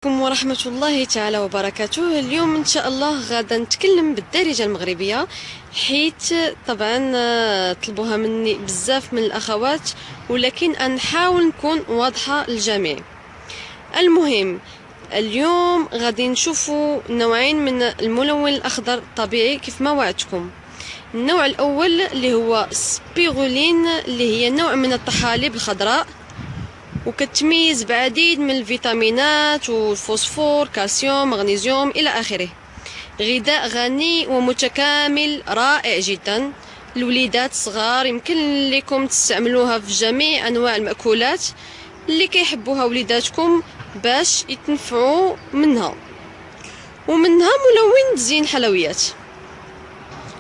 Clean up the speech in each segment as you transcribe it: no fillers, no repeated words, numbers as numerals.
عليكم ورحمة الله تعالى وبركاته. اليوم إن شاء الله غادا نتكلم بالدارجة المغربية، حيث طبعا طلبوها مني بزاف من الأخوات، ولكن أنحاول نكون واضحة للجميع. المهم اليوم غادي نشوفوا نوعين من الملون الأخضر الطبيعي كيف ما وعدتكم. النوع الأول اللي هو سبيغولين، اللي هي نوع من الطحالب الخضراء، وكتميز بعديد من الفيتامينات والفوسفور، كالسيوم، مغنيسيوم إلى آخره. غذاء غني ومتكامل رائع جدا. الوليدات الصغار يمكن لكم تستعملوها في جميع أنواع المأكولات اللي كيحبوها وليداتكم باش يتنفعوا منها، ومنها ملون تزيين الحلويات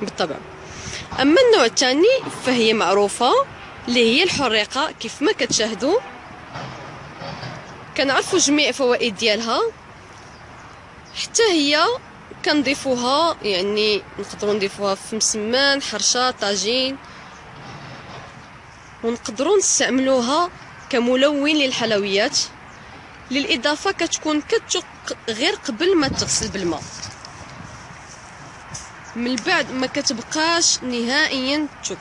بالطبع. أما النوع الثاني فهي معروفة، اللي هي الحريقة. كيف ما كتشاهدوا كنعرفوا جميع فوائد ديالها، حتى هي كنضيفوها، يعني نقدروا نضيفوها في مسمان، حرشة، طاجين، ونقدروا نستعملوها كملون للحلويات. للإضافة كتكون كتشق غير قبل ما تغسل بالماء، من بعد ما كتبقاش نهائيا تشك.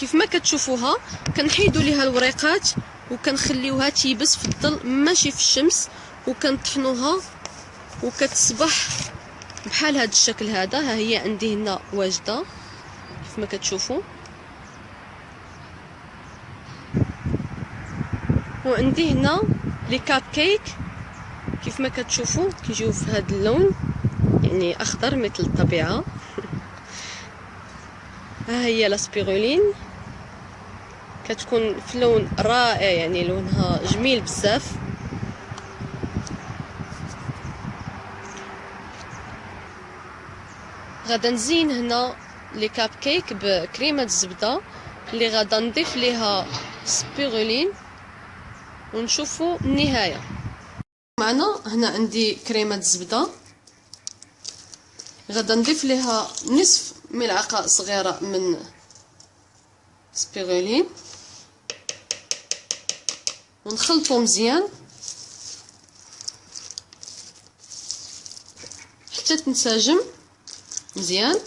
كيف ما كتشوفوها كنحيدوا ليها الوريقات وكنخليوها تيبس في الظل ماشي في الشمس، وكنطحنوها وكتصبح بحال هذا الشكل هذا. ها هي عندي هنا واجده كيف ما كتشوفوا، وعندي هنا لي كاب كيك كيف ما كتشوفوا كيجيو في هذا اللون، يعني اخضر مثل الطبيعه. ها هي لا سبيرولين، كتكون في لون رائع، يعني لونها جميل بزاف. غادا نزين هنا لي كاب كيك بكريمه الزبده اللي غادا نضيف ليها سبيرولين، ونشوفوا النهايه. معنا هنا عندي كريمه الزبده، غادا نضيف ليها نصف ملعقه صغيره من سبيرولين، ونخلطو مزيان حتى تنسجم مزيان،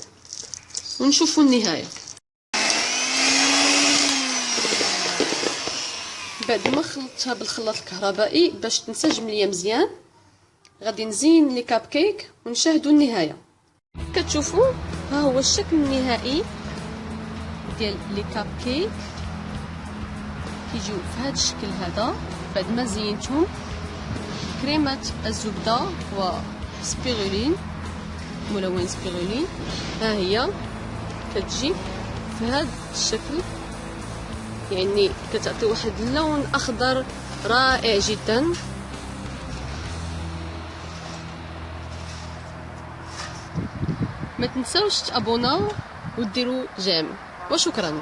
ونشوفوا النهايه. بعد ما خلطتها بالخلاط الكهربائي باش تنسجم ليا مزيان، غادي نزين لي كاب كيك ونشاهدوا النهايه. كتشوفوا ها هو الشكل النهائي ديال لي كاب كيك، كيجيو في هذا الشكل هذا بعد ما زينتهم كريمه الزبده وسبيرولين، ملون سبيرولين. ها هي كتجي في هذا الشكل، يعني كتعطي واحد اللون اخضر رائع جدا. ما تنساوش تابوناو وديروا جيم، وشكرا.